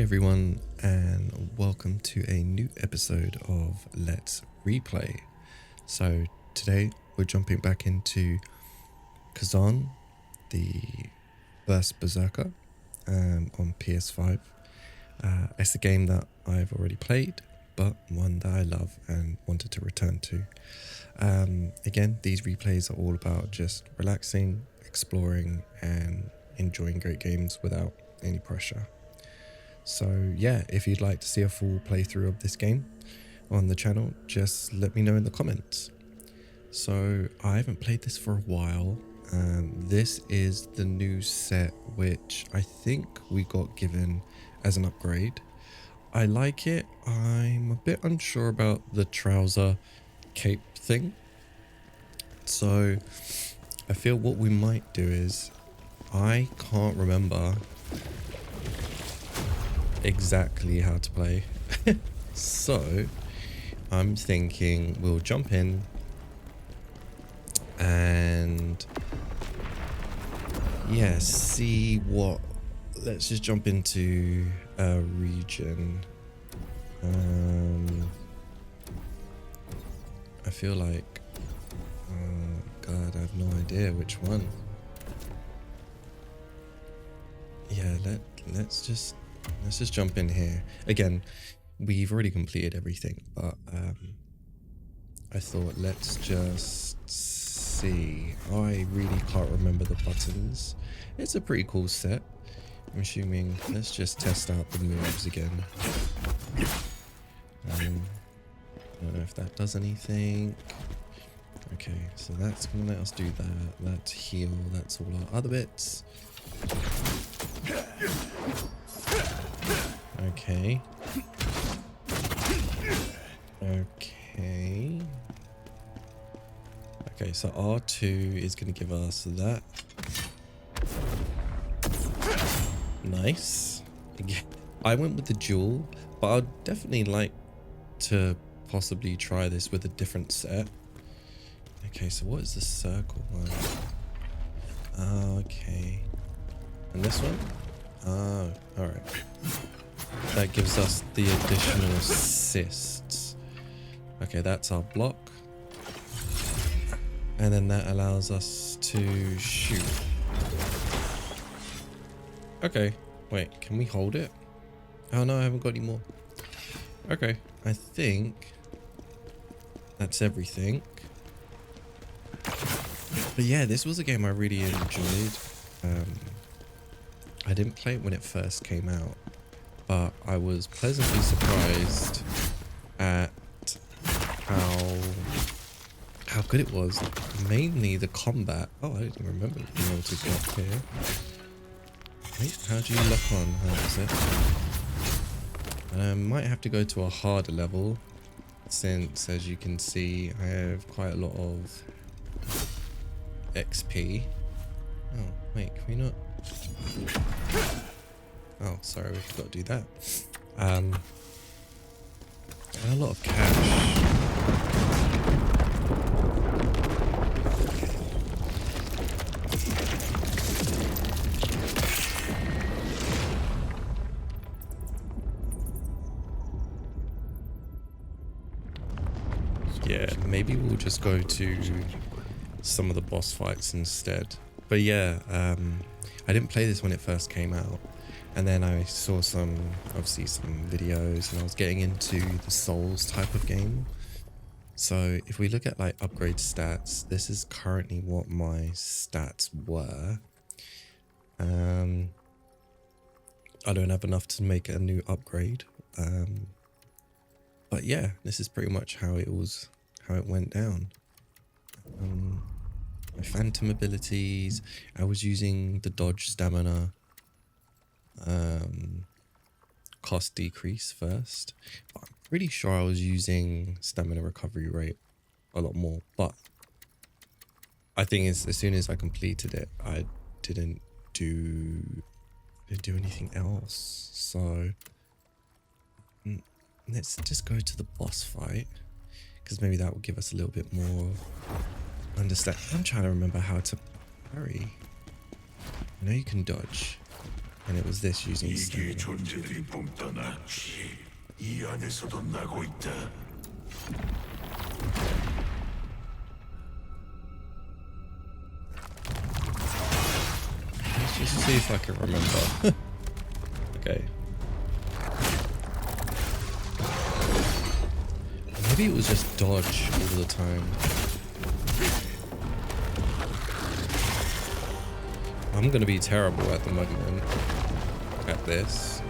everyone, and welcome to a new episode of Let's Replay. So today we're jumping back into Khazan, the first Berserker on PS5. It's a game that I've already played, but one that I love and wanted to return to. Again, these replays are all about just relaxing, exploring, and enjoying great games without any pressure. So yeah, if you'd like to see a full playthrough of this game on the channel, just let me know in the comments. So I haven't played this for a while. This is the new set, which I think we got given as an upgrade. I like it. I'm a bit unsure about the trouser cape thing. So I feel what we might do is, I can't remember exactly how to play. So I'm thinking we'll jump in and yeah, see what, let's just jump into a region. I feel like, oh god, I have no idea which one. Yeah, let's just jump in here. Again, we've already completed everything, but I thought let's just see. I really can't remember the buttons. It's a pretty cool set. I'm assuming, let's just test out the moves again. I don't know if that does anything. Okay, so that's gonna let us do that. That's heal, that's all our other bits. Okay. Okay, so R2 is going to give us that. Nice. I went with the dual, but I'd definitely like to possibly try this with a different set. Okay, so what is the circle one? Okay. And this one? Oh, alright. That gives us the additional assists. Okay, that's our block. And then that allows us to shoot. Okay, wait, can we hold it? Oh no, I haven't got any more. Okay, I think that's everything. But yeah, this was a game I really enjoyed. I didn't play it when it first came out, but I was pleasantly surprised at how good it was. Mainly the combat. Oh, I didn't remember being able to go up here. Wait, how do you lock on? How is it? Might have to go to a harder level, since as you can see I have quite a lot of XP. Oh wait, can we not? Oh, sorry, we forgot to do that. And a lot of cash. Yeah, maybe we'll just go to some of the boss fights instead. But yeah, I didn't play this when it first came out, and then I saw obviously some videos, and I was getting into the Souls type of game. So if we look at like upgrade stats, this is currently what my stats were. I don't have enough to make a new upgrade, but yeah, this is pretty much how it went down. My phantom abilities, I was using the dodge stamina, cost decrease first, but I'm pretty sure I was using stamina recovery rate a lot more. But I think as soon as I completed it, I didn't do anything else. So let's just go to the boss fight, because maybe that will give us a little bit more understand. I'm trying to remember how to parry. I know you can dodge. And it was this using 이게 stamina. 존재들이 뿜던 악취 이 안에서도 나고 있다. Let's just see if I can remember. Okay. Maybe it was just dodge all the time. I'm gonna be terrible at the moment at this.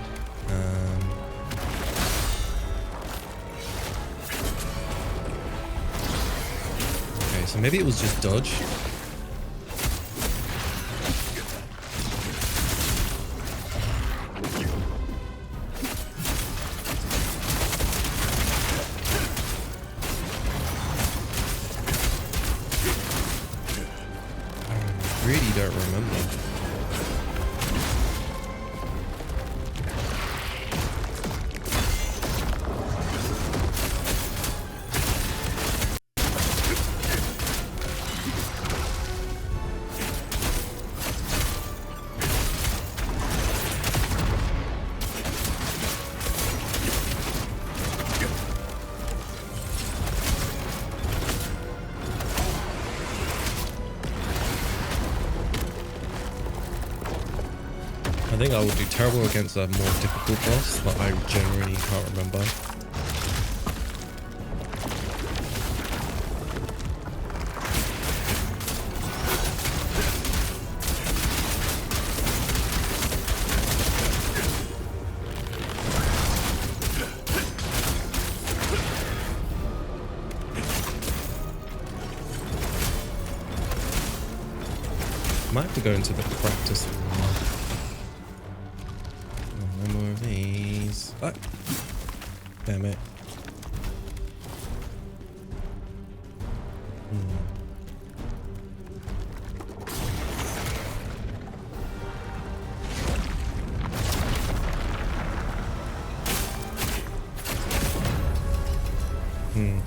Okay, so maybe it was just dodge. I really don't remember. I think I would do terrible against a more difficult boss, but I genuinely can't remember. Might have to go into the practice room. No more of these. Oh. Damn it.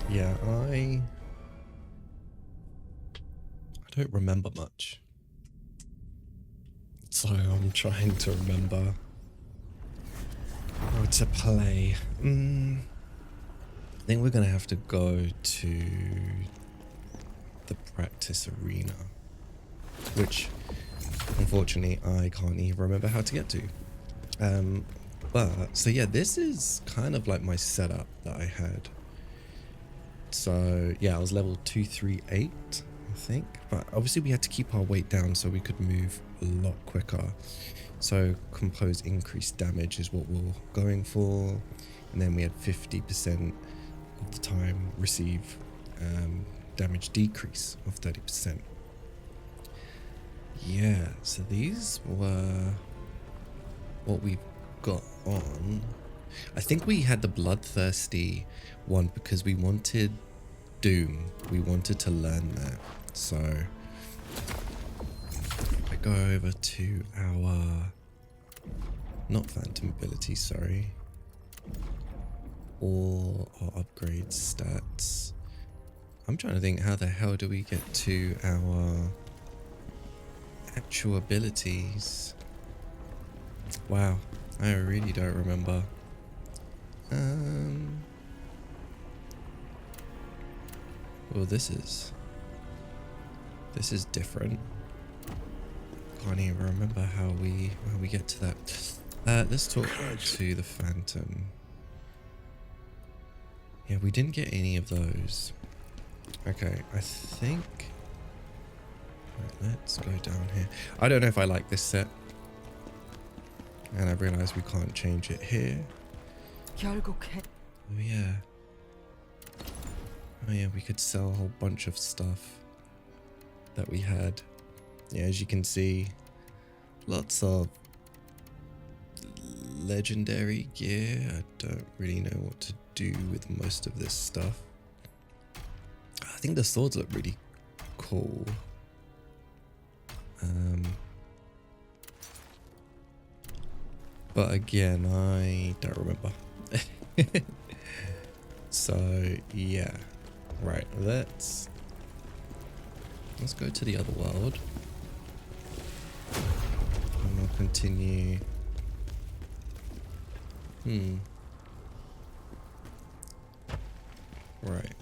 Yeah, I don't remember much. So I'm trying to remember how to play. I think we're gonna have to go to the practice arena, which unfortunately I can't even remember how to get to. But so yeah, this is kind of like my setup that I had. So yeah, I was level 238, I think, but obviously we had to keep our weight down so we could move a lot quicker. So compose increased damage is what we're going for, and then we had 50% of the time receive damage decrease of 30%. Yeah, so these were what we've got on. I think we had the bloodthirsty one because we wanted Doom. We wanted to learn that. So I go over to our, not phantom ability, sorry, all our upgrade stats. I'm trying to think, how the hell do we get to our actual abilities? Wow, I really don't remember. Well, this is different. Can't even remember how we get to that. Let's talk to the Phantom. Yeah, we didn't get any of those. Okay, I think. Right, let's go down here. I don't know if I like this set, and I realize we can't change it here. Oh yeah. Oh yeah, we could sell a whole bunch of stuff that we had. Yeah, as you can see, lots of legendary gear. I don't really know what to do with most of this stuff. I think the swords look really cool. But again, I don't remember. So yeah, right, let's go to the other world, and we'll continue Right.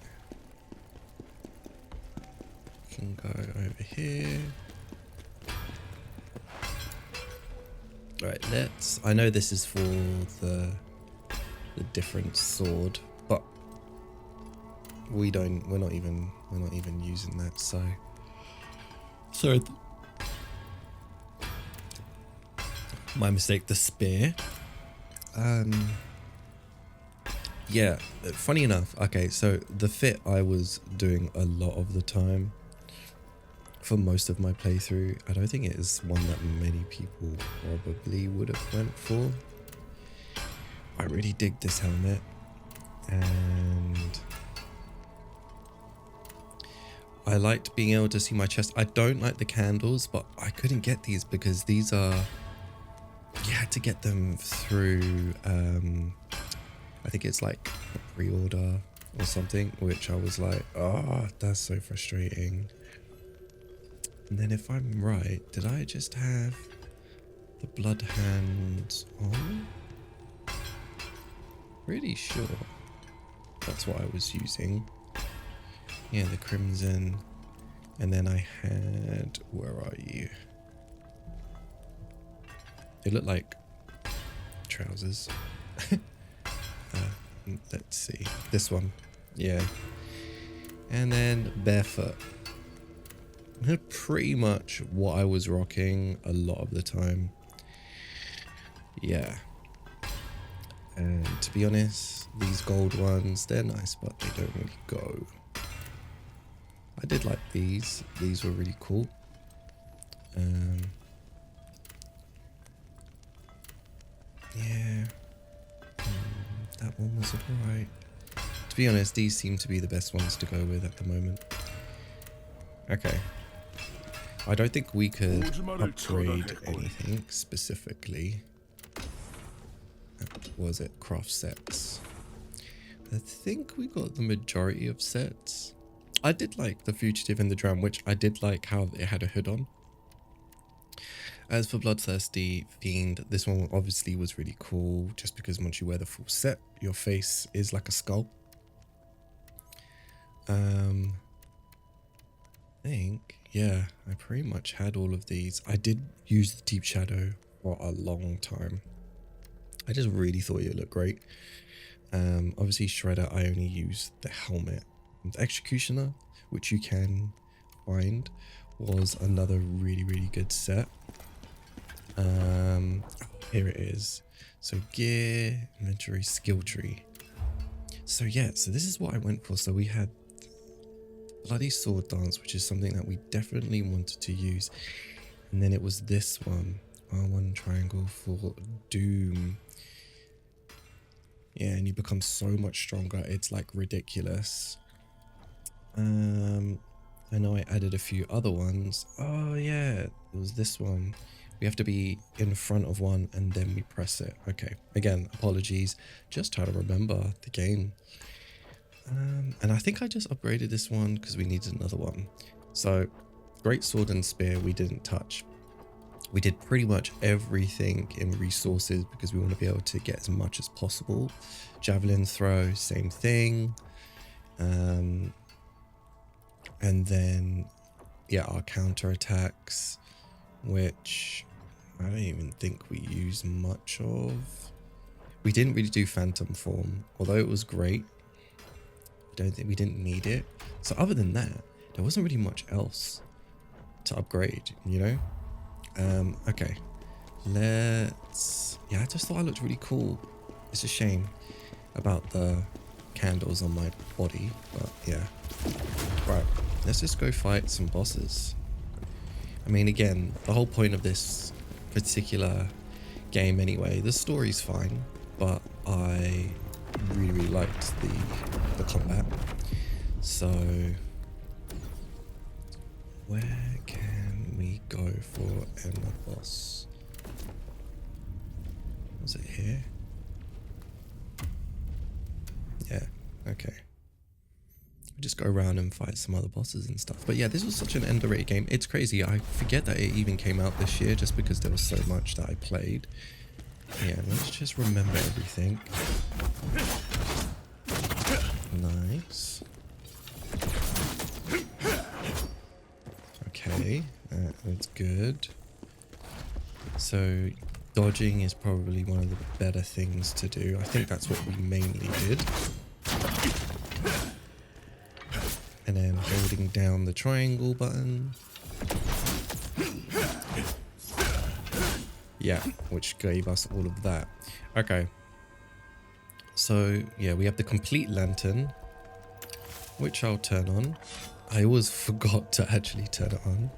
Can go over here. Right, let's... I know this is for the different sword, but we're not even using that, so my mistake. The spear. Yeah, funny enough, okay, so the fit I was doing a lot of the time for most of my playthrough. I don't think it is one that many people probably would have went for. I really dig this helmet, and I liked being able to see my chest. I don't like the candles, but I couldn't get these because these are, you had to get them through I think it's like a pre-order or something, which I was like, oh, that's so frustrating. And then if I'm right, did I just have the blood hands on? Pretty sure that's what I was using. Yeah, the crimson. And then I had, where are you? They look like trousers. Let's see, this one, yeah. And then barefoot. Pretty much what I was rocking a lot of the time. Yeah. And to be honest, these gold ones, they're nice, but they don't really go. I did like these. These were really cool. Yeah. That one was alright. To be honest, these seem to be the best ones to go with at the moment. Okay. I don't think we could upgrade anything specifically. Was it craft sets? I think we got the majority of sets. I did like the Fugitive and the Drum, which I did like how it had a hood on. As for Bloodthirsty Fiend, this one obviously was really cool just because once you wear the full set, your face is like a skull. I think, yeah, I pretty much had all of these. I did use the Deep Shadow for a long time. I just really thought it looked great. Obviously Shredder, I only used the helmet. The Executioner, which you can find, was another really good set. Here it is. So gear, inventory, skill tree. So yeah, so this is what I went for. So we had Bloody Sword Dance, which is something that we definitely wanted to use. And then it was this one, R1 triangle for Doom. Yeah, and you become so much stronger. It's like ridiculous. I know I added a few other ones. Oh yeah, it was this one. We have to be in front of one and then we press it. Okay, again, apologies. Just try to remember the game. And I think I just upgraded this one because we needed another one. So, Great Sword and Spear we didn't touch. We did pretty much everything in resources because we want to be able to get as much as possible. Javelin throw, same thing. And then, yeah, our counter attacks, which I don't even think we use much of. We didn't really do Phantom Form, although it was great. I don't think we didn't need it. So other than that, there wasn't really much else to upgrade, you know? Okay, let's... Yeah, I just thought I looked really cool. It's a shame about the candles on my body, but yeah. Right, let's just go fight some bosses. I mean, again, the whole point of this particular game anyway, the story's fine, but I really liked the combat. So, where can we go for Emma boss? Was it here? Yeah, okay. Just go around and fight some other bosses and stuff. But yeah, this was such an underrated game. It's crazy. I forget that it even came out this year just because there was so much that I played. Yeah, let's just remember everything. Nice. Okay, that's good. So dodging is probably one of the better things to do. I think that's what we mainly did. And then holding down the triangle button. Yeah, which gave us all of that. Okay. So, yeah, we have the complete lantern, which I'll turn on. I always forgot to actually turn it on.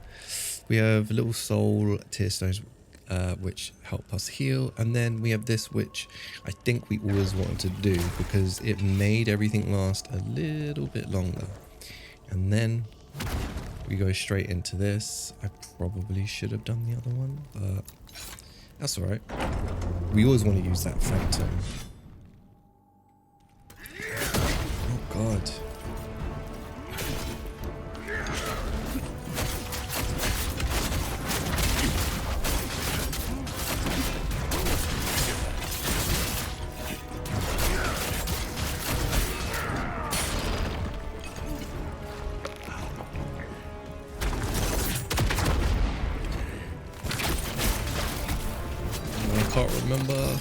We have little soul tear stones, which help us heal. And then we have this, which I think we always wanted to do because it made everything last a little bit longer. And then we go straight into this. I probably should have done the other one, but that's all right. We always want to use that phantom. Oh God. I can't remember.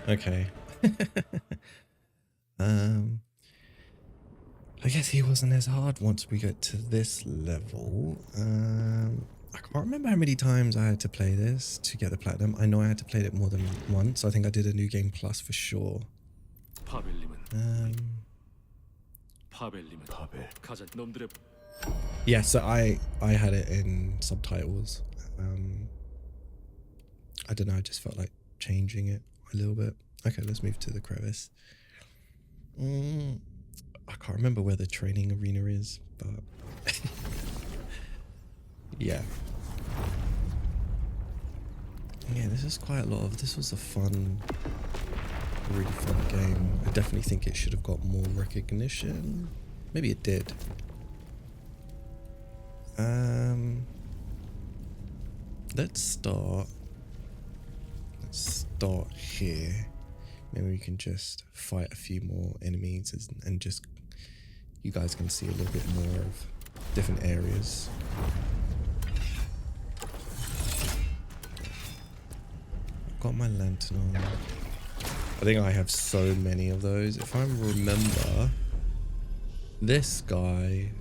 Okay. I guess he wasn't as hard once we get to this level. I can't remember how many times I had to play this to get the platinum. I know I had to play it more than once. I think I did a new game plus for sure. Yeah, so I had it in subtitles. I don't know, I just felt like changing it a little bit. Okay, let's move to the crevice. I can't remember where the training arena is, but yeah. Yeah, this is quite a lot of, this was a fun, really fun game. I definitely think it should have got more recognition. Maybe it did. Let's start here. Maybe we can just fight a few more enemies and just, you guys can see a little bit more of different areas. I've got my lantern on. I think I have so many of those. If I remember, this guy...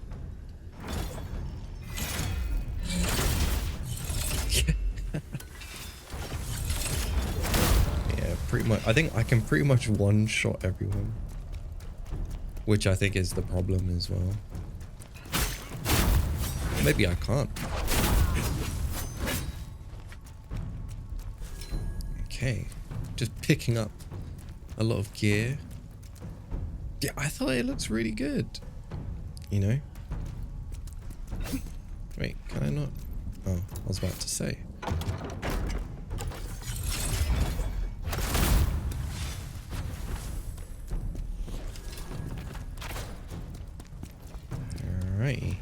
Pretty much, I think I can pretty much one-shot everyone, which I think is the problem as well. Maybe I can't. Okay, just picking up a lot of gear. Yeah, I thought it looks really good, you know. Wait, can I not? Oh, I was about to say. Alrighty.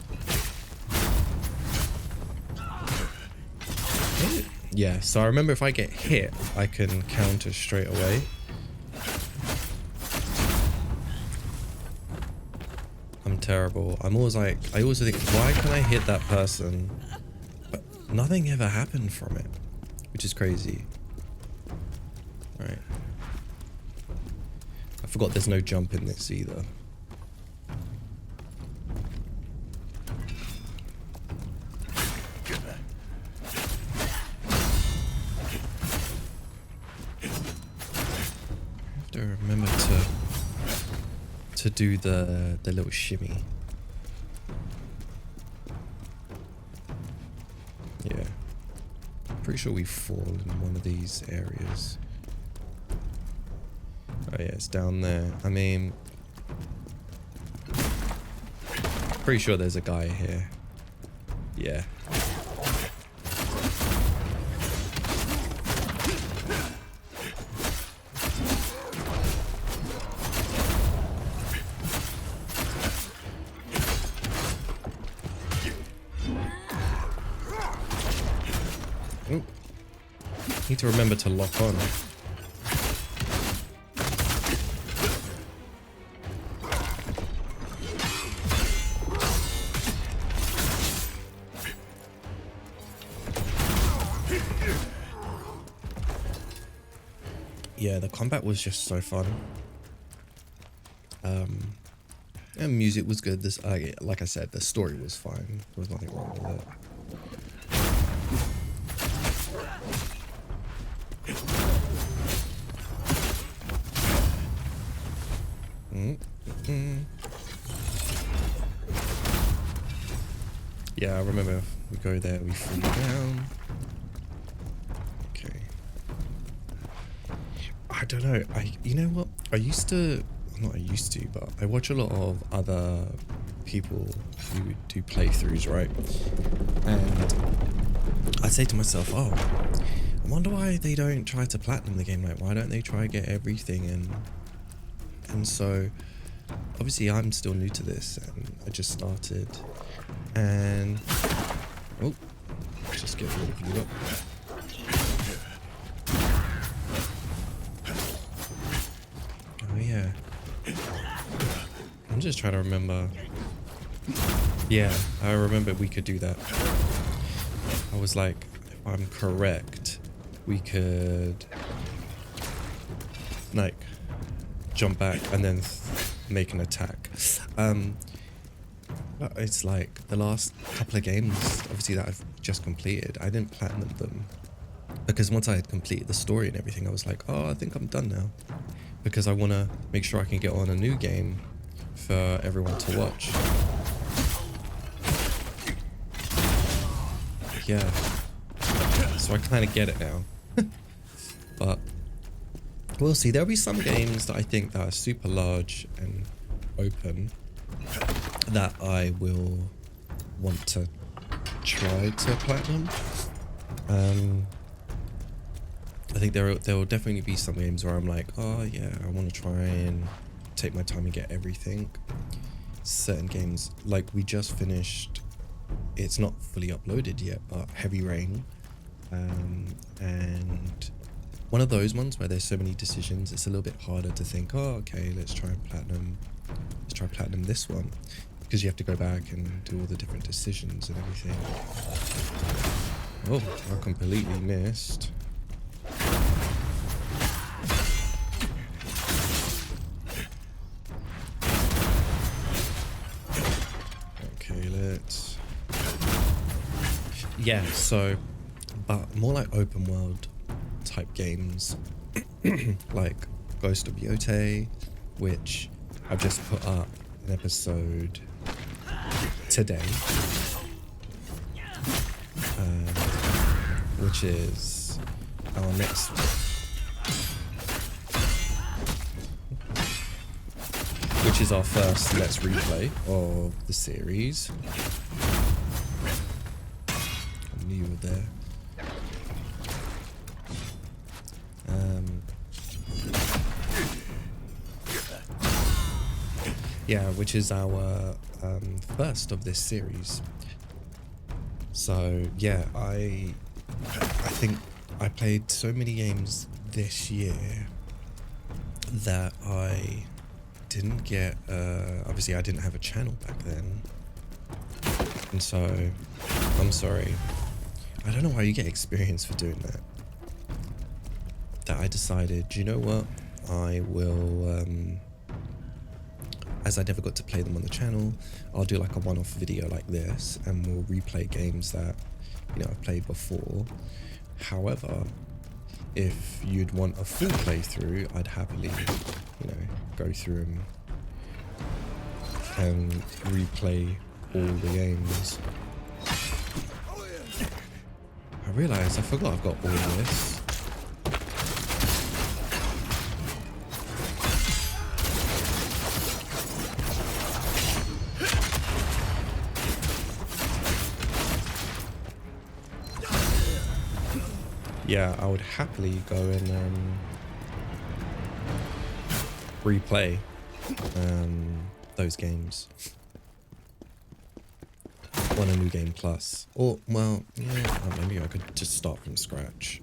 Yeah, so I remember if I get hit, I can counter straight away. I'm terrible. I'm always like, I always think, why can I hit that person? But nothing ever happened from it, which is crazy. Right. I forgot there's no jump in this either. to remember to do the little shimmy. Yeah. Pretty sure we fall in one of these areas. Oh yeah, it's down there. I mean, pretty sure there's a guy here. Yeah. Oh. Need to remember to lock on. Yeah, the combat was just so fun. And music was good. This, like I said, the story was fine. There was nothing wrong with it. Yeah, I remember we go there, we fall down. Okay. I don't know. You know what? But I watch a lot of other people who do playthroughs, right? And I say to myself, oh, I wonder why they don't try to platinum the game. Like, why don't they try to get everything? And so obviously I'm still new to this and I just started and oh, let's just get rid of you. Oh yeah, I'm just trying to remember. Yeah, I remember we could do that. I was like, if I'm correct, we could like jump back and then make an attack. But it's like the last couple of games, obviously, that I've just completed, I didn't platinum them because once I had completed the story and everything, I was like, oh, I think I'm done now, because I want to make sure I can get on a new game for everyone to watch. Yeah, so I kind of get it now. But we'll see. There'll be some games that I think that are super large and open that I will want to try to platinum. I think there will definitely be some games where I'm like, oh yeah, I want to try and take my time and get everything. Certain games, like we just finished, it's not fully uploaded yet, but Heavy Rain, and one of those ones where there's so many decisions, it's a little bit harder to think, oh, okay, let's try platinum this one, because you have to go back and do all the different decisions and everything. Oh, I completely missed. Okay, let's... Yeah, so, but more like open world type games, like Ghost of Yote, which I've just put up an episode today, which is our next, which is our first Let's Replay of the series. I knew you were there. Yeah, which is our first of this series. So yeah, I think I played so many games this year that I didn't get, obviously I didn't have a channel back then, and so I'm sorry. I don't know why you get experience for doing that. That I decided, you know what, I will, as I never got to play them on the channel, I'll do like a one-off video like this and we'll replay games that, you know, I've played before. However, if you'd want a full playthrough, I'd happily, go through and replay all the games. I realised I forgot I've got all this. Yeah, I would happily go and replay those games on a new game plus. Or, well, yeah, maybe I could just start from scratch.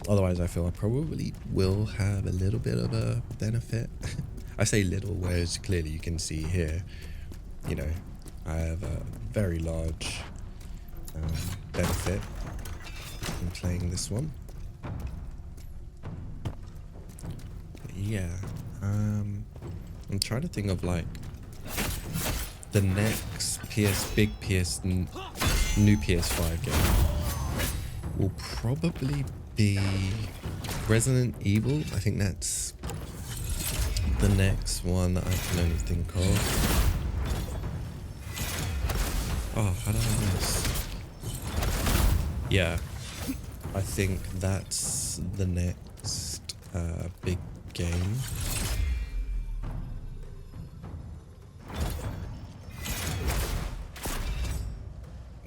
Otherwise, I feel I probably will have a little bit of a benefit. I say little, whereas clearly you can see here, I have a very large benefit in playing this one. But yeah, I'm trying to think of like the next new PS5 game will probably be Resident Evil. I think that's the next one that I can only think of. Oh, how did I know this? Yeah, I think that's the next big game.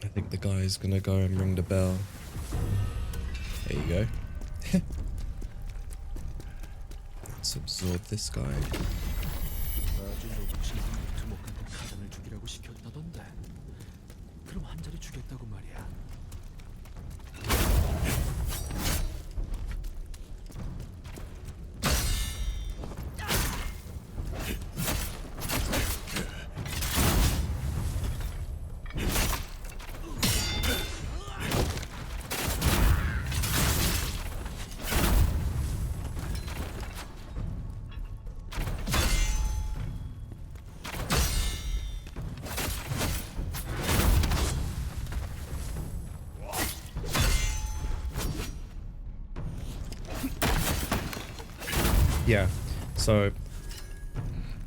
I think the guy's gonna go and ring the bell. There you go. Let's absorb this guy. Yeah, so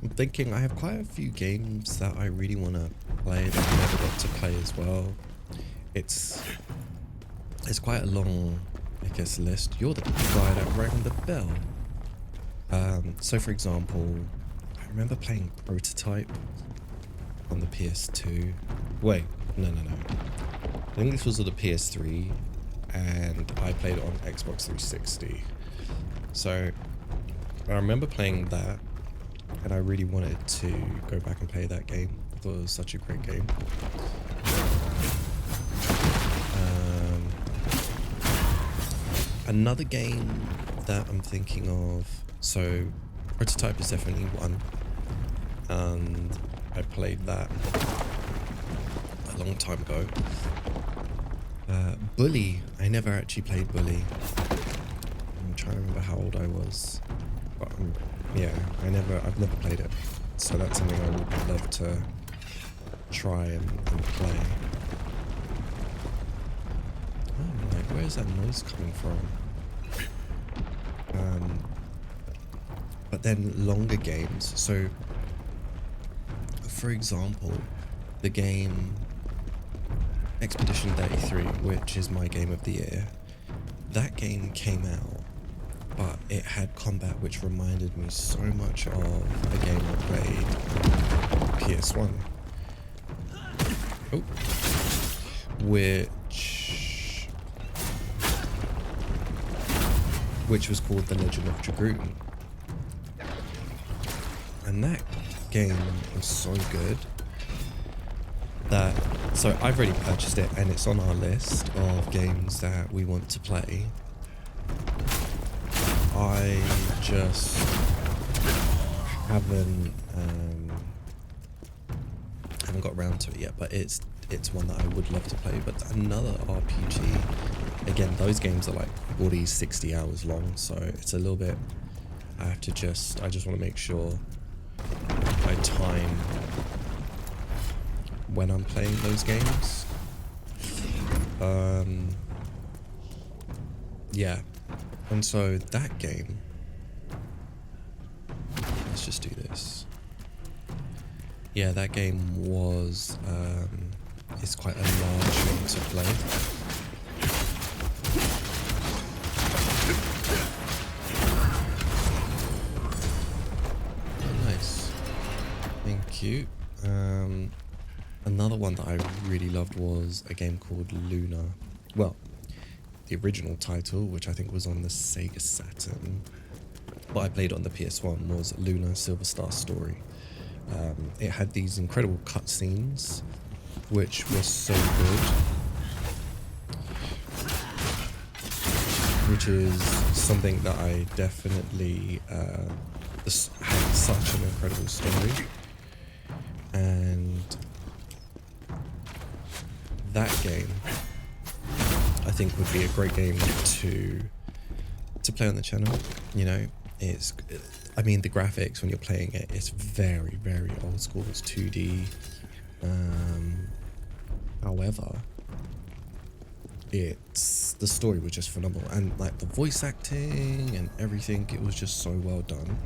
I'm thinking I have quite a few games that I really want to play that I never got to play as well. It's quite a long, I guess, list. You're the guy that rang the bell. So for example, I remember playing Prototype on the PS2. Wait, no. I think this was on the PS3, and I played it on Xbox 360. So I remember playing that, and I really wanted to go back and play that game. I thought it was such a great game. Another game that I'm thinking of, so Prototype is definitely one, and I played that a long time ago. Bully, I never actually played Bully. I'm trying to remember how old I was. But yeah, I've never played it, so that's something I would love to try and play. Oh, like, where is that noise coming from? But then longer games. So, for example, the game Expedition 33, which is my game of the year. That game came out, but it had combat which reminded me so much of a game I played on PS1. Oh. Which was called The Legend of Dragoon. And that game was so good that, so I've already purchased it and it's on our list of games that we want to play. I just haven't got around to it yet, but it's one that I would love to play. But another RPG, again, those games are like 40, 60 hours long, so it's a little bit, I just want to make sure I time when I'm playing those games. yeah, and so that game, let's just do this. Yeah, that game was, it's quite a large game to play. Oh, nice. Thank you. Another one that I really loved was a game called Luna. Well, the original title, which I think was on the Sega Saturn, but I played on the PS1, was Luna Silver Star Story. It had these incredible cutscenes, which was so good, which is something that I definitely had such an incredible story, and that game I think would be a great game to play on the channel. You know, I mean, the graphics when you're playing it, it's very, very old school. It's 2D. However, the story was just phenomenal, and like the voice acting and everything, it was just so well done.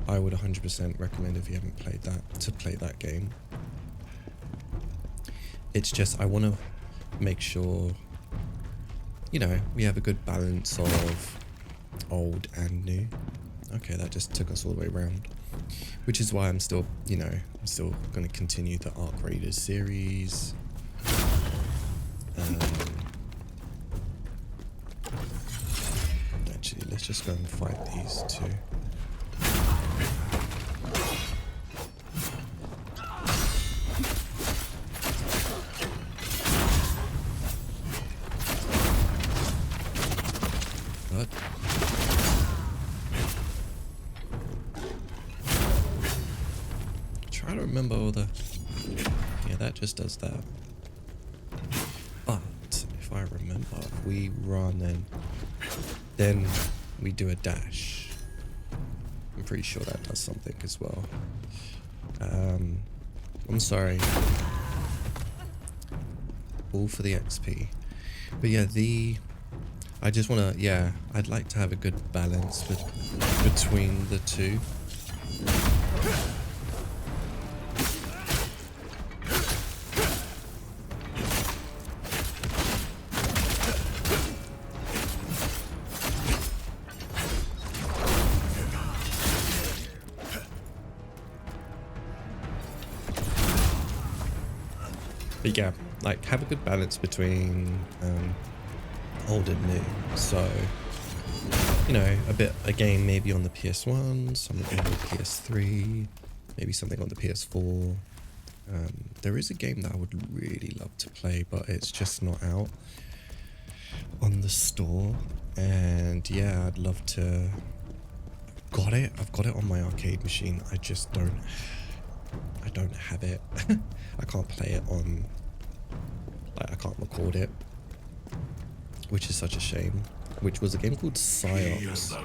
I would 100% recommend, if you haven't played that, to play that game. It's just, I want to make sure, you know, we have a good balance of old and new. Okay, that just took us all the way around, which is why I'm still, you know, I'm still going to continue the Arc Raiders series. Actually, let's just go and fight these two. What? Try to remember all the... Yeah, that just does that. But if I remember, we run and then we do a dash. I'm pretty sure that does something as well. I'm sorry. All for the XP. But yeah, I just want to, yeah, I'd like to have a good balance between the two. But yeah, like, have a good balance between old and new. So, you know, a game maybe on the PS1, something on the PS3, maybe something on the PS4. There is a game that I would really love to play, but it's just not out on the store. And yeah, I'd love to. I've got it on my arcade machine. I don't have it. I can't play it on, like, I can't record it, which is such a shame. Which was a game called Psyops.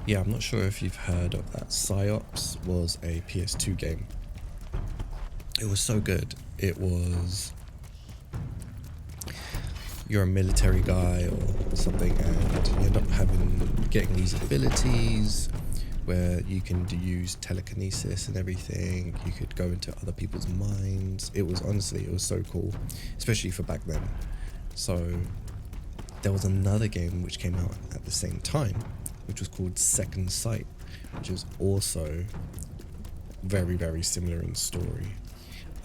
Yeah, I'm not sure if you've heard of that. Psyops was a PS2 game. It was so good. It was, you're a military guy or something, and you end up getting these abilities where you can use telekinesis and everything. You could go into other people's minds. It was so cool, especially for back then. So there was another game which came out at the same time, which was called Second Sight, which is also very, very similar in story.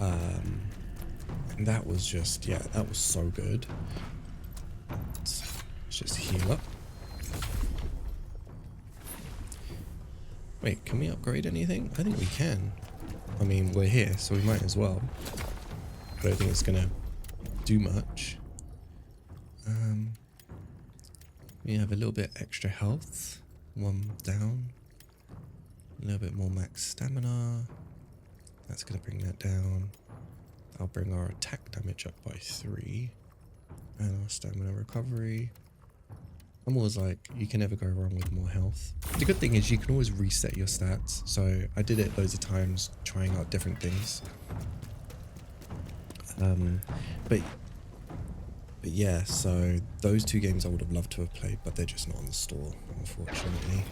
And that was just, yeah, that was so good. Let's just heal up. Wait, can we upgrade anything? I think we can. I mean, we're here, so we might as well. I don't think it's gonna do much. We have a little bit extra health. One down. A little bit more max stamina. That's gonna bring that down. I'll bring our attack damage up by 3. And our stamina recovery. I'm always like, you can never go wrong with more health. The good thing is you can always reset your stats. So I did it loads of times, trying out different things. But yeah, so those two games I would have loved to have played, but they're just not on the store, unfortunately.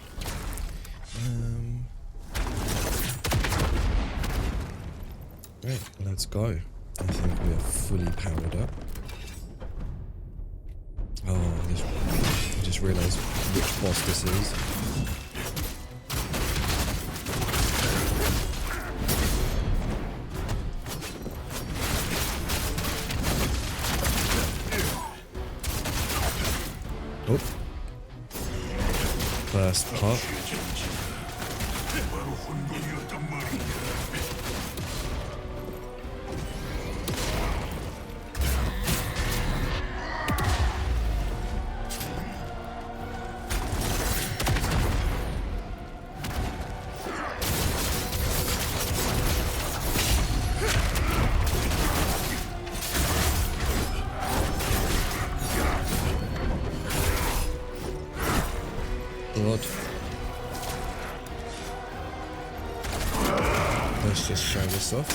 Right, let's go. I think we are fully powered up. Oh, I just realized which boss this is. Oh. First part. Lord. Let's just show this off.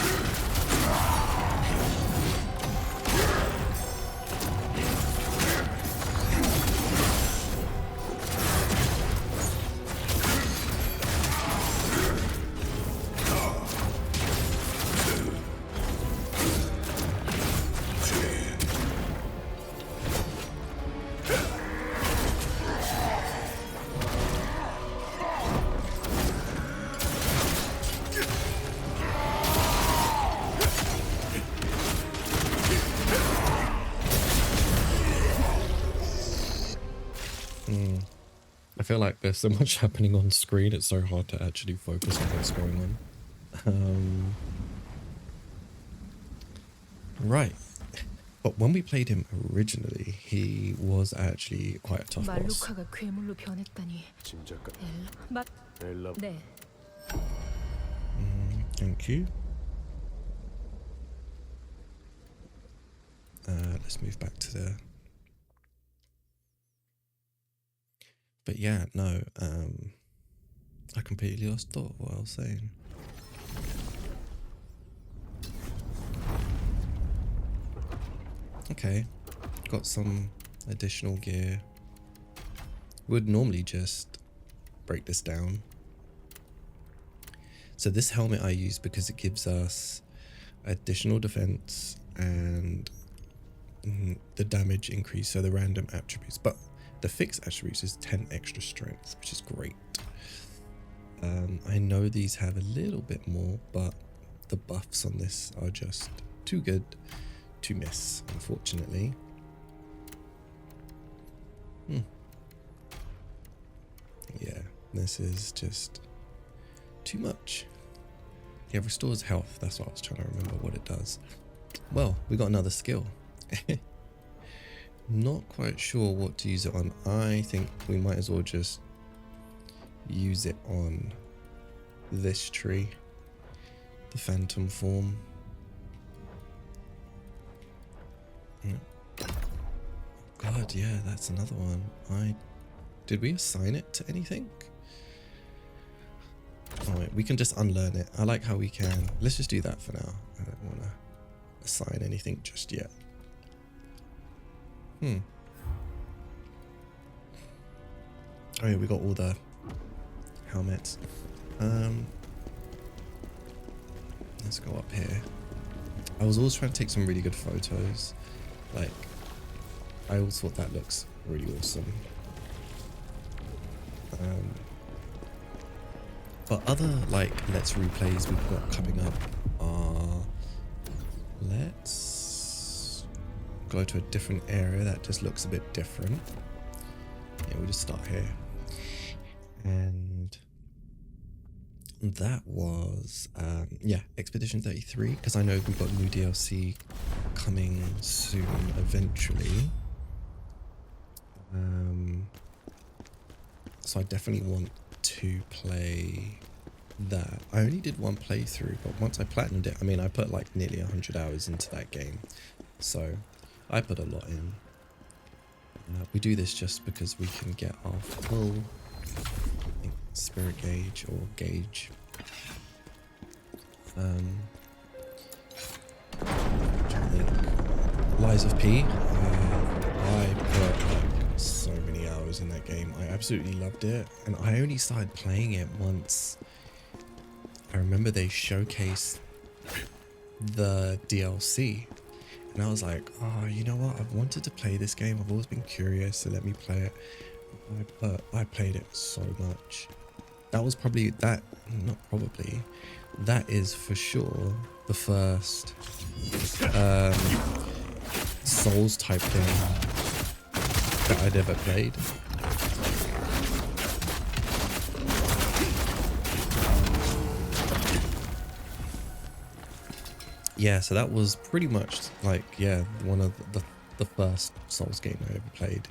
I feel like there's so much happening on screen, it's so hard to actually focus on what's going on. Right. But when we played him originally, he was actually quite a tough boss. 말루카가 괴물로 변했다니. 네. Thank you. Let's move back to the... But yeah, no, I completely lost thought what I was saying. Okay, got some additional gear. Would normally just break this down. So this helmet I use because it gives us additional defense and the damage increase, so the random attributes. But the fixed attributes is 10 extra strength, which is great. I know these have a little bit more, but the buffs on this are just too good to miss, unfortunately. Yeah, this is just too much. Yeah, restores health. That's what I was trying to remember what it does. Well, we got another skill. Not quite sure what to use it on. I think we might as well just use it on this tree, the phantom form. God, yeah, that's another one. Did we assign it to anything? Alright, we can just unlearn it. I like how we can. Let's just do that for now. I don't want to assign anything just yet. Oh yeah, we got all the helmets. Let's go up here. I was always trying to take some really good photos. Like, I always thought that looks really awesome. But other like let's replays we've got coming up are, let's go to a different area that just looks a bit different. Yeah, we'll just start here. And that was yeah, Expedition 33, because I know we've got new DLC coming soon eventually. So I definitely want to play that. I only did one playthrough, but once I platinumed it, I mean, I put like nearly 100 hours into that game, so I put a lot in. We do this just because we can get our full, I think, spirit gauge or gauge. I'm trying to think. Lies of P. I put like so many hours in that game. I absolutely loved it, and I only started playing it once. I remember they showcased the DLC, and I was like, oh, you know what? I've wanted to play this game. I've always been curious, so let me play it. I played it so much. That was probably that. Not probably. That is for sure the first Souls type game that I'd ever played. Yeah, so that was pretty much like, yeah, one of the first Souls game I ever played,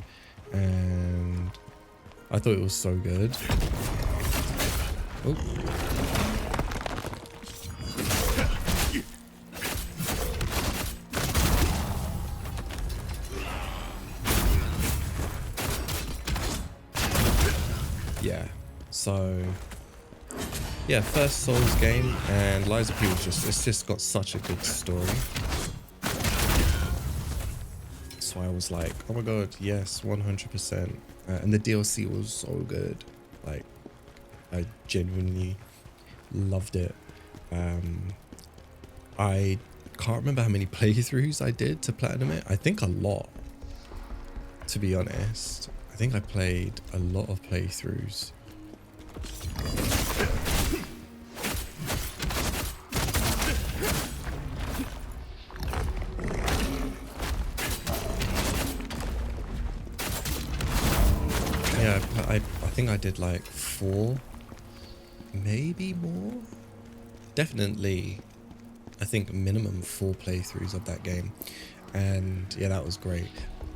and I thought it was so good. Oh. Yeah, so yeah, first Souls game, and Lies of P was it's just got such a good story. So I was like, oh my god, yes, 100%. And the DLC was so good. Like, I genuinely loved it. I can't remember how many playthroughs I did to platinum it. I think a lot, to be honest. I think I played a lot of playthroughs. Yeah, I think I did like 4, maybe more. Definitely, I think minimum 4 playthroughs of that game, and yeah, that was great.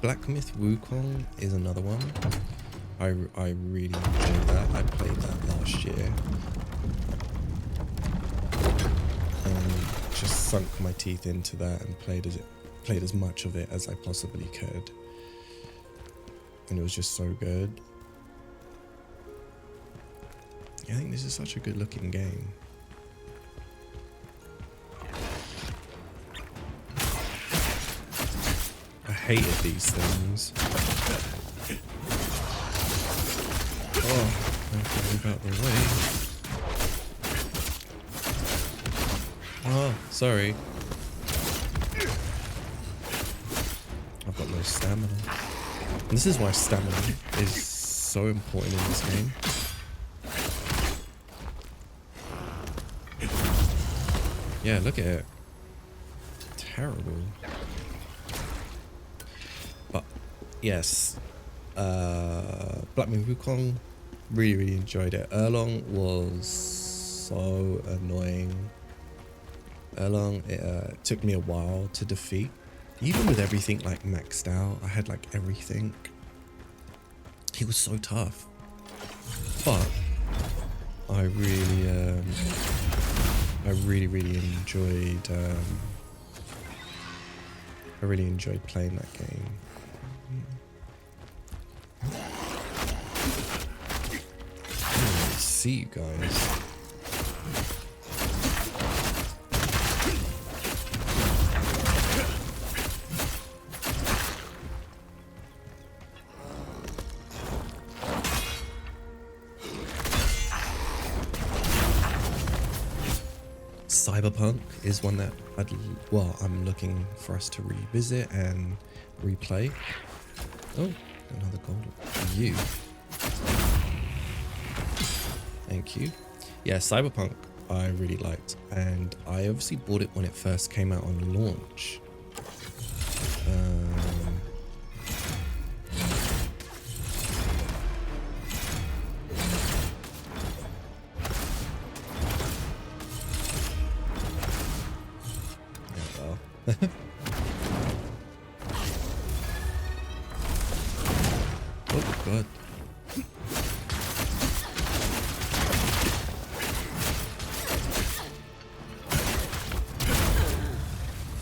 Black Myth Wukong is another one. I really enjoyed that. I played that last year and just sunk my teeth into that and played as much of it as I possibly could, and it was just so good. I think this is such a good looking game. I hated these things. Oh, I have to move out the way. Oh, sorry. I've got no stamina. And this is why stamina is so important in this game. Yeah, look at it. Terrible. But yes, Black Myth Wukong, really enjoyed it. Erlong was so annoying. Erlong, it took me a while to defeat. Even with everything like maxed out, I had like everything. He was so tough. But I really enjoyed playing that game. Let's see you guys. Cyberpunk is one that I'm looking for us to revisit and replay. Oh, another gold for you. Thank you. Yeah, Cyberpunk I really liked, and I obviously bought it when it first came out on launch. Oh god.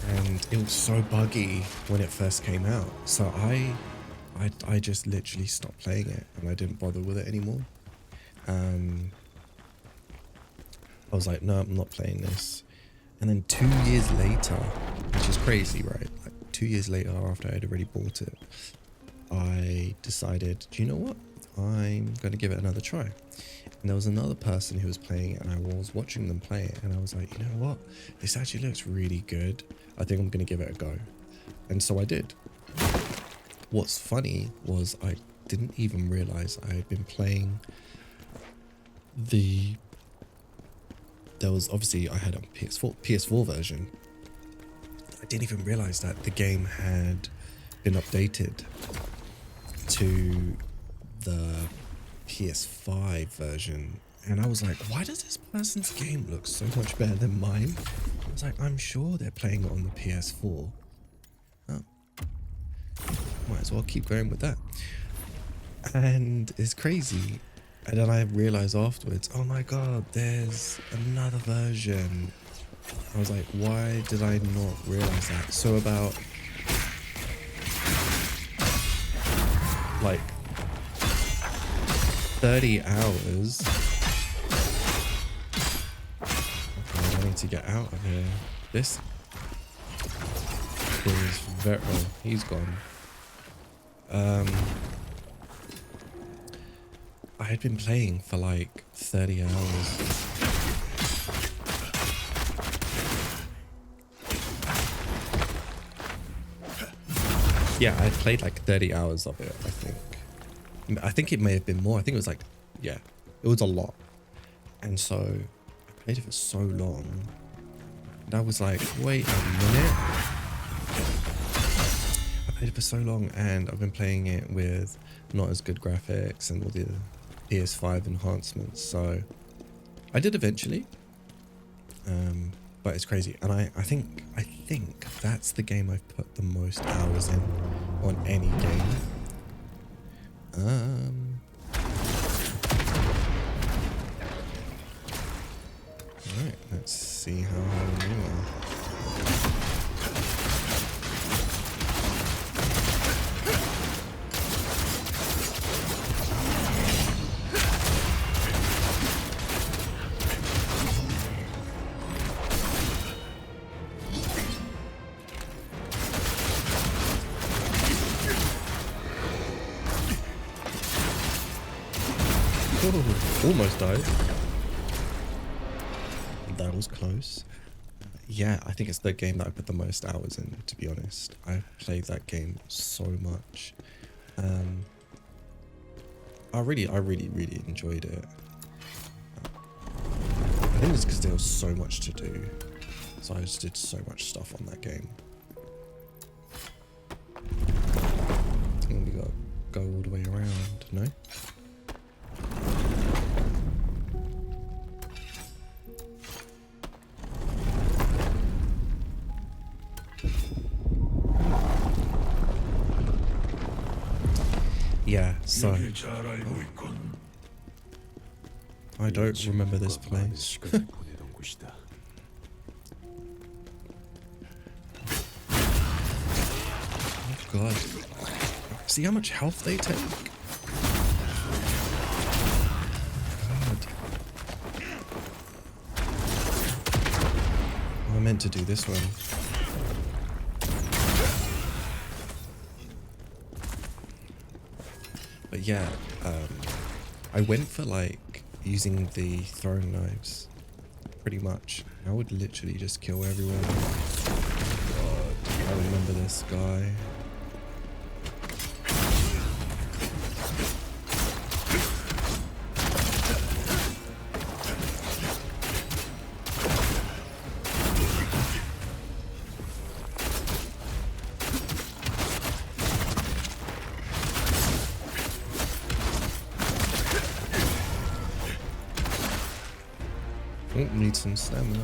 And it was so buggy when it first came out, so I just literally stopped playing it and I didn't bother with it anymore. I was like, no, I'm not playing this. And then 2 years later, which is crazy, right? Like 2 years later, after I had already bought it, I decided, do you know what? I'm going to give it another try. And there was another person who was playing it, and I was watching them play it, and I was like, you know what? This actually looks really good. I think I'm going to give it a go. And so I did. What's funny was I didn't even realize I had been playing there was obviously, I had a PS4 version. I didn't even realize that the game had been updated to the PS5 version, and I was like, why does this person's game look so much better than mine? I was like, I'm sure they're playing it on the PS4. Oh, might as well keep going with that. And it's crazy. And then I realized afterwards, oh my god, there's another version. I was like, why did I not realize that? So about like 30 hours. Okay, I need to get out of here. This is very, oh, he's gone. I had been playing for like 30 hours. Yeah, I played like 30 hours of it, I think. I think it may have been more. I think it was like, yeah, it was a lot. And so I played it for so long. And I was like, wait a minute. I played it for so long, and I've been playing it with not as good graphics and all the PS5 enhancements. So I did eventually. But it's crazy. And I think that's the game I've put the most hours in on any game. Alright, let's see how high we are. Almost died. That was close. Yeah, I think it's the game that I put the most hours in, to be honest. I played that game so much. I really enjoyed it. I think it's because there was so much to do. So I just did so much stuff on that game. I think we gotta go all the way around, no? Yeah, so I don't remember this place. Oh god. See how much health they take? God. Oh, I meant to do this one. But yeah, I went for like using the throwing knives pretty much. I would literally just kill everyone. God, I remember this guy. Oh, need some stamina.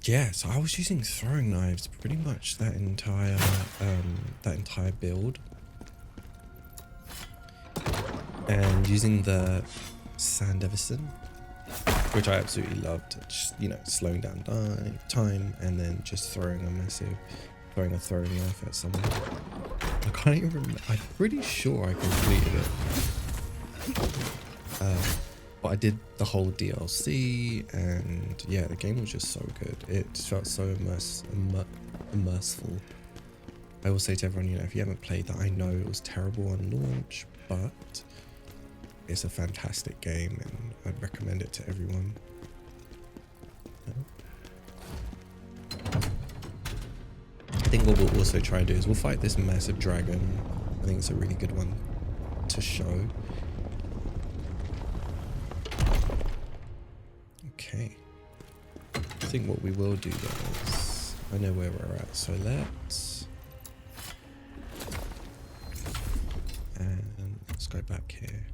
Yeah, so I was using throwing knives pretty much that entire build. And using the Sand Everson, which I absolutely loved. Just, you know, slowing down time and then just throwing a massive throwing a throwing knife at someone. I can't even remember. I'm pretty sure I completed it. But I did the whole DLC, and yeah, the game was just so good. It felt so immerseful. I will say to everyone, you know, if you haven't played that, I know it was terrible on launch, but it's a fantastic game, and I'd recommend it to everyone. I think what we'll also try to do is we'll fight this massive dragon. I think it's a really good one to show. Okay. I think what we will do though is, I know where we're at, so let's go back here.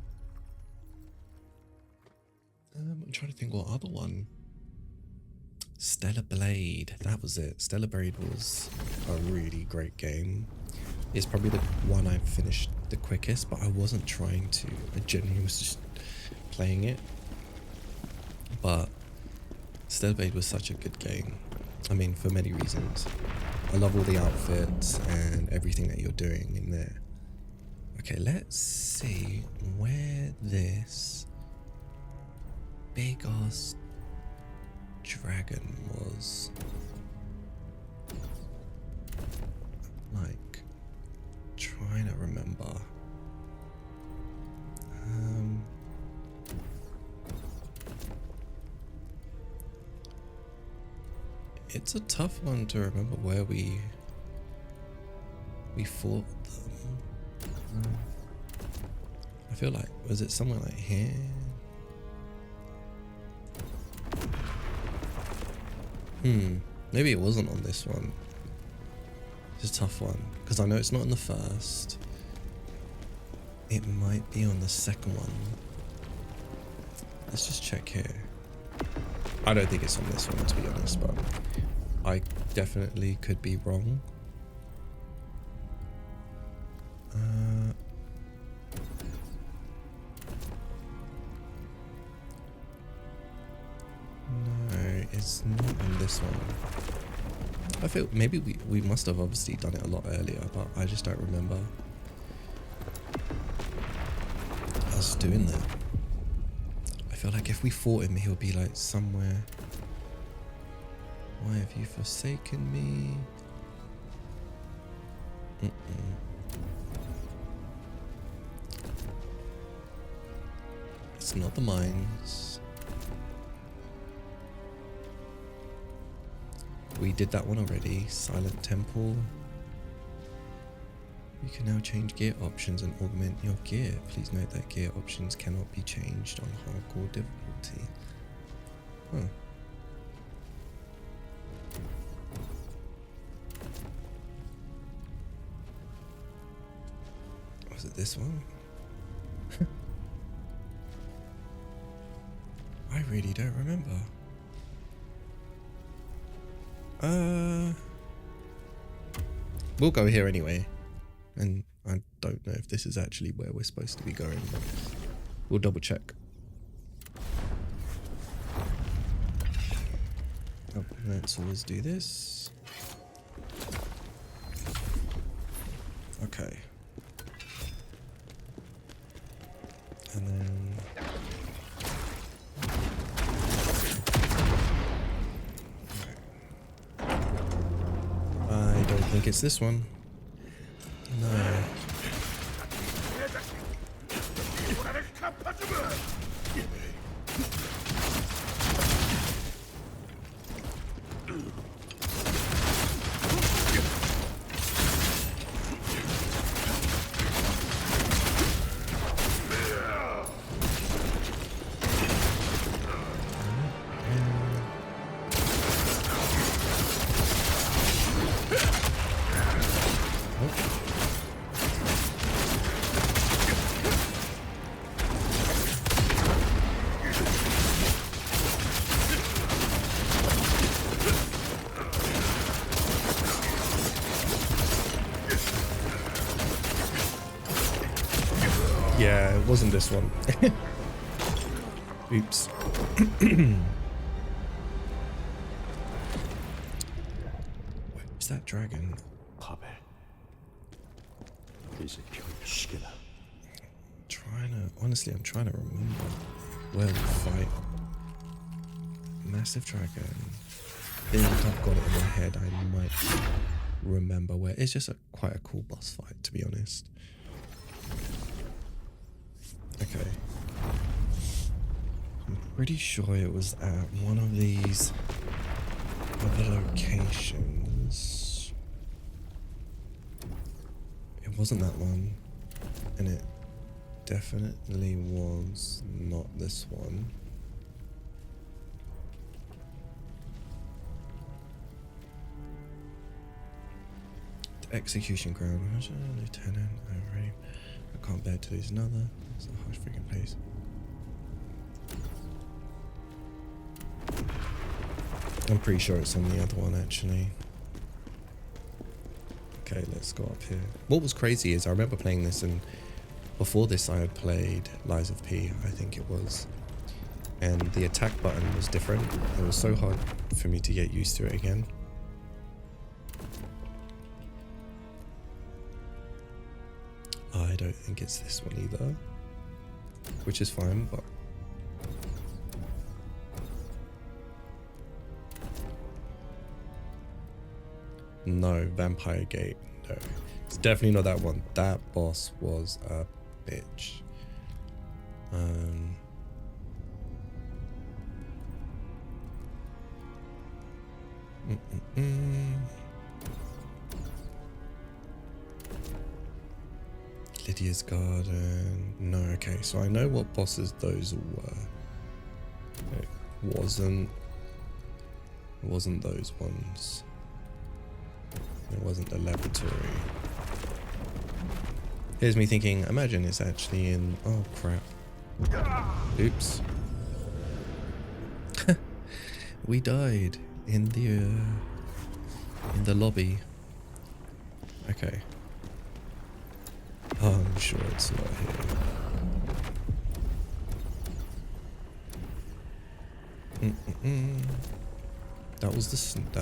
I'm trying to think what other one. Stellar Blade, that was it. Stellar Blade was a really great game. It's probably the one I finished the quickest, but I wasn't trying to. I genuinely was just playing it. But Stellar Blade was such a good game. I mean, for many reasons. I love all the outfits and everything that you're doing in there. Okay, let's see where this big ass dragon was. Like, trying to remember. It's a tough one to remember where we fought them. I feel like, was it somewhere like here? Maybe it wasn't on this one. It's a tough one, because I know it's not in the first. It might be on the second one. Let's just check here. I don't think it's on this one, to be honest, but I definitely could be wrong. No, it's not on this one. I feel maybe we must have obviously done it a lot earlier, but I just don't remember us doing that. I feel like if we fought him, he'll be like somewhere. Why have you forsaken me? It's not the mines. We did that one already. Silent Temple. You can now change gear options and augment your gear. Please note that gear options cannot be changed on hardcore difficulty. Huh. Was it this one? I really don't remember. We'll go here anyway. And I don't know if this is actually where we're supposed to be going, but we'll double check. Oh, let's always do this. Okay. And then... I don't think it's this one. No. Yeah, it wasn't this one. Oops. Where's that dragon? 이제 병식이다. Honestly, I'm trying to remember where we fight Massive Dragon. I think I've got it in my head. I might remember where. It's just quite a cool boss fight, to be honest. Okay. I'm pretty sure it was at one of these other locations. It wasn't that one, and it definitely was not this one. The execution ground. Lieutenant, I can't bear to lose another. It's a harsh freaking place. I'm pretty sure it's on the other one actually. Okay, let's go up here. What was crazy is I remember playing this, and before this I had played Lies of P, I think it was. And the attack button was different. It was so hard for me to get used to it again. I don't think it's this one either. Which is fine, but... No, Vampire Gate. No. It's definitely not that one. That boss was a bitch. Lydia's Garden. No, okay, so I know what bosses those were. It wasn't those ones. It wasn't the laboratory. Here's me thinking, imagine it's actually in... Oh, crap. Oops. We died in the lobby. Okay. Oh, I'm sure it's not here. That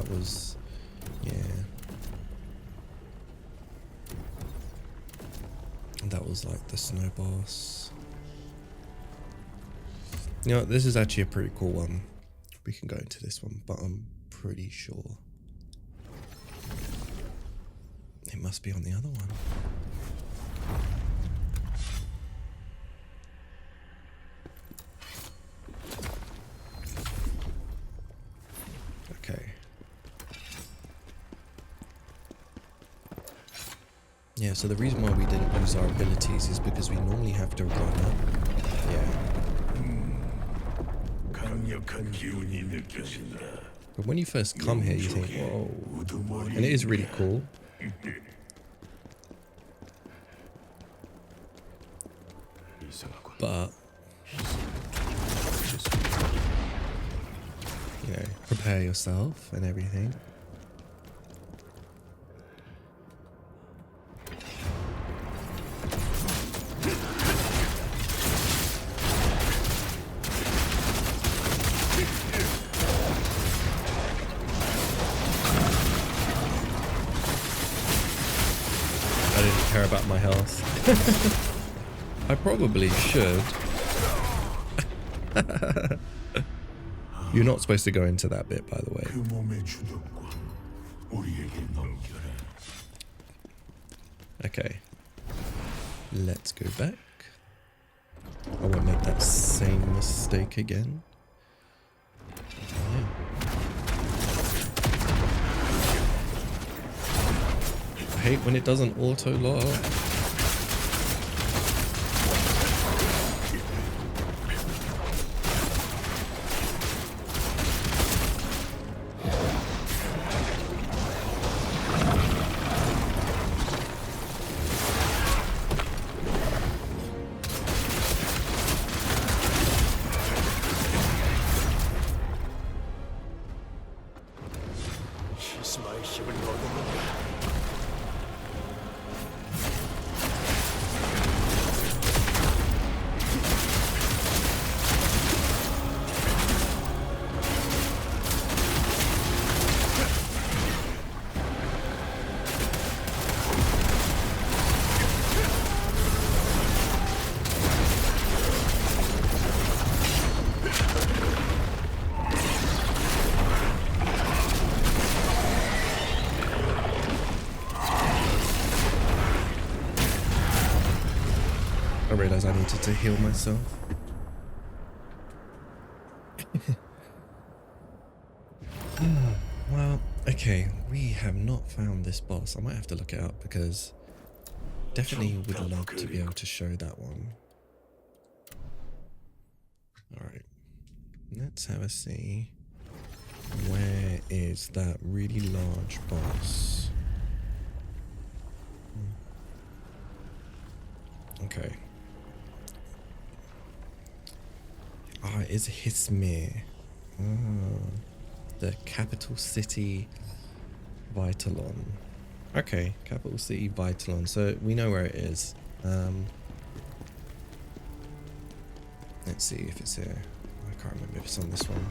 was yeah. That was like the snow boss. You know, this is actually a pretty cool one. We can go into this one, but I'm pretty sure it must be on the other one. Okay. Yeah, so the reason why we didn't use our abilities is because we normally have to run up. Yeah. But when you first come here, you think, whoa. And it is really cool. But, you know, prepare yourself and everything. I didn't care about my health. I probably should. You're not supposed to go into that bit, by the way. Okay. Let's go back. I won't make that same mistake again. Yeah. I hate when it doesn't auto-lock. I realized I needed to heal myself. Well, okay, we have not found this boss. I might have to look it up because definitely would love to be able to show that one. Alright, let's have a see. Where is that really large boss? Okay. Ah, it's Hismir. The capital city Vitalon. Okay, capital city Vitalon. So we know where it is. Let's see if it's here. I can't remember if it's on this one.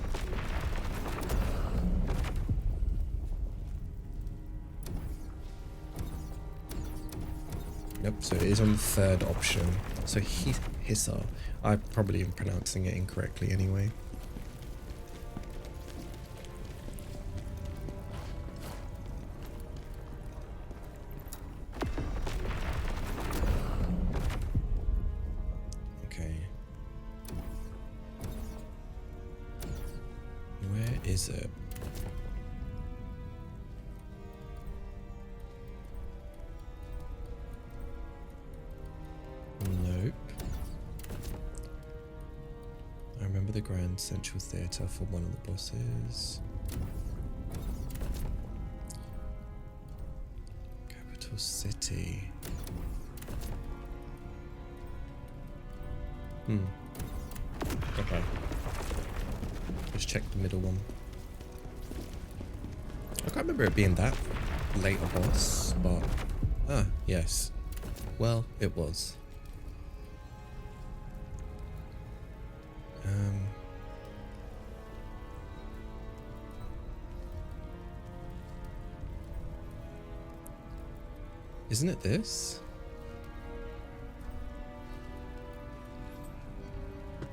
Yep, so it is on the third option. So Hissar. I'm probably pronouncing it incorrectly anyway. Okay. Where is it? Nope. I remember the Grand Central Theatre for one of the bosses. Capital City. Okay. Let's check the middle one. I can't remember it being that late a boss, but yes. Well, it was. Isn't it this? I'm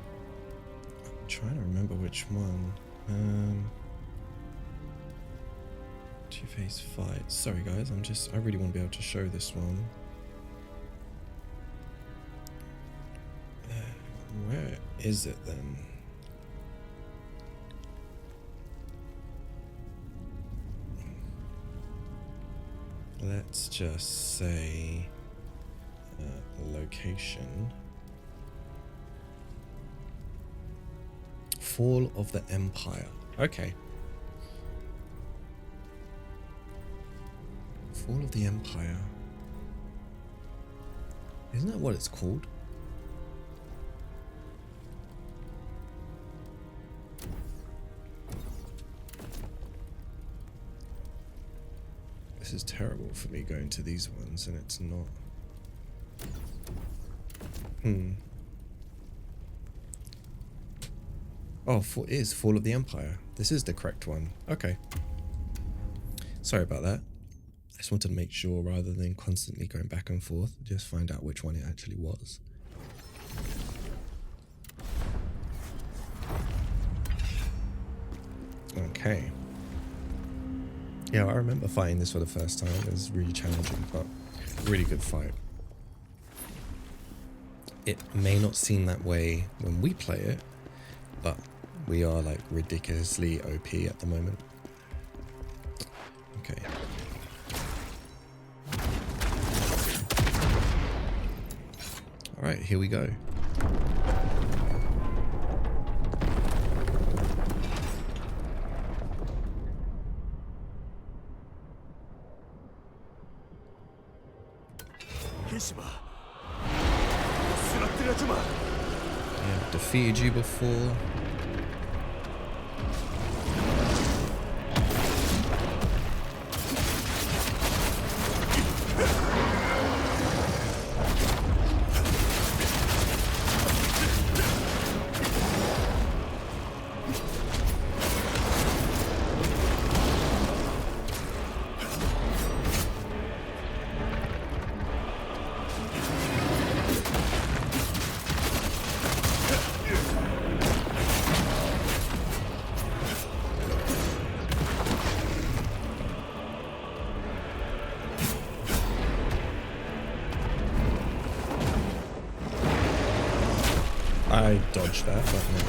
trying to remember which one. Two-phase fight. Sorry guys, I really want to be able to show this one. Where is it then? Let's just say location. Fall of the Empire. Okay. Fall of the Empire. Isn't that what it's called? This is terrible for me going to these ones and it's not. Oh, it is Fall of the Empire. This is the correct one. Okay. Sorry about that. I just wanted to make sure rather than constantly going back and forth, just find out which one it actually was. Okay. Yeah, I remember fighting this for the first time. It was really challenging, but really good fight. It may not seem that way when we play it, but we are like ridiculously OP at the moment. Okay. Alright, here we go. Yeah, I've defeated you before. I dodged that, but no.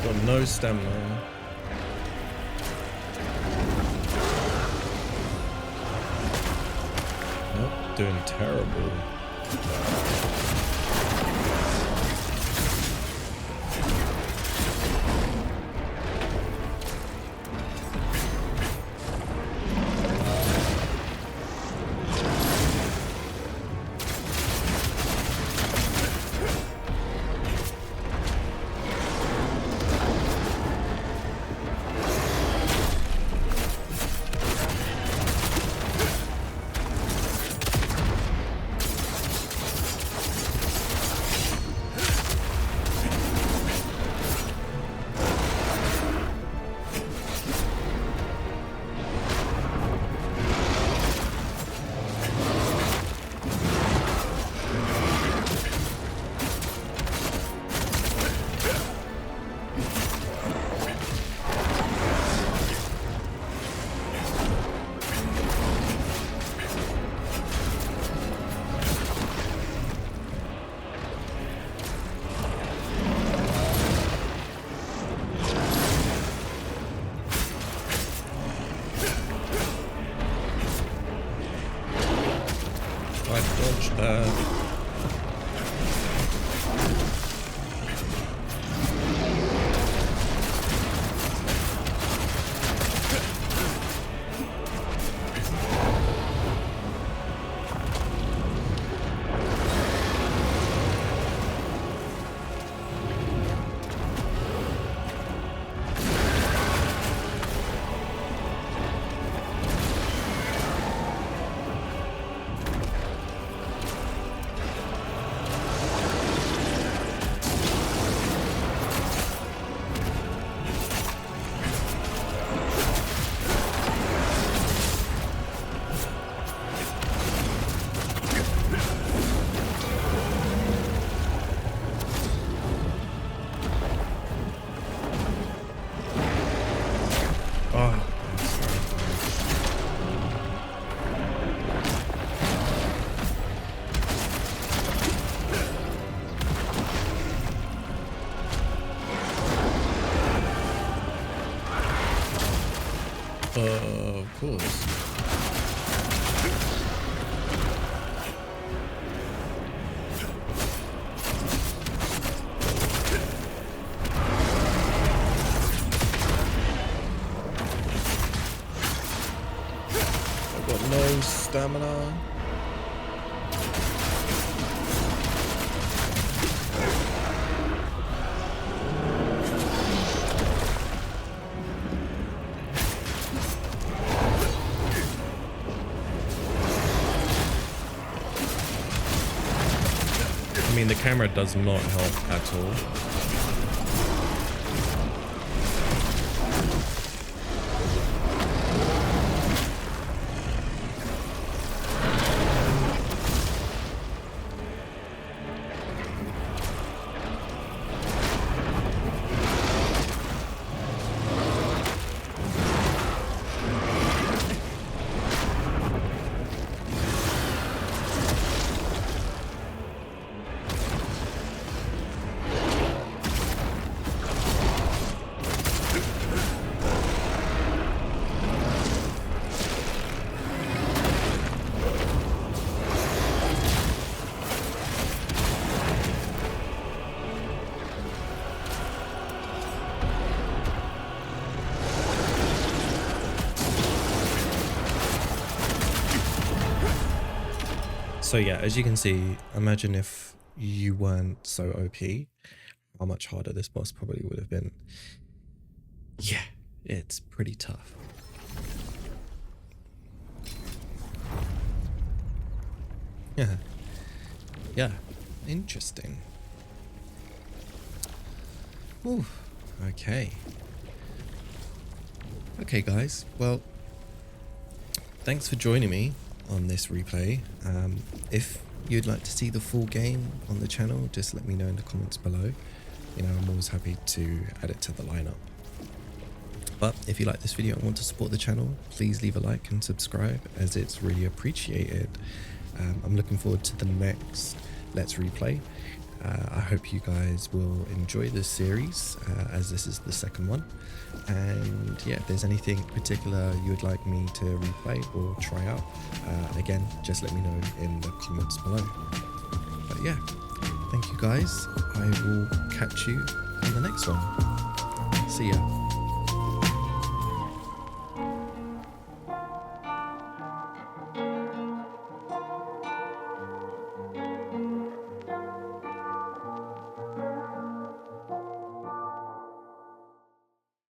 Got no stamina. Nope, doing terrible. I dodged that. Of course. I've got no stamina. I mean, the camera does not help at all. So yeah, as you can see, imagine if you weren't so OP, how much harder this boss probably would have been. Yeah, it's pretty tough. Yeah. Yeah, interesting. Ooh, okay. Okay, guys. Well, thanks for joining me on this replay. If you'd like to see the full game on the channel, just let me know in the comments below. You know, I'm always happy to add it to the lineup. But if you like this video and want to support the channel, please leave a like and subscribe, as it's really appreciated. I'm looking forward to the next Let's Replay. I hope you guys will enjoy this series, as this is the second one. And yeah, if there's anything particular you would like me to replay or try out, again, just let me know in the comments below. But yeah, thank you guys. I will catch you in the next one. See ya.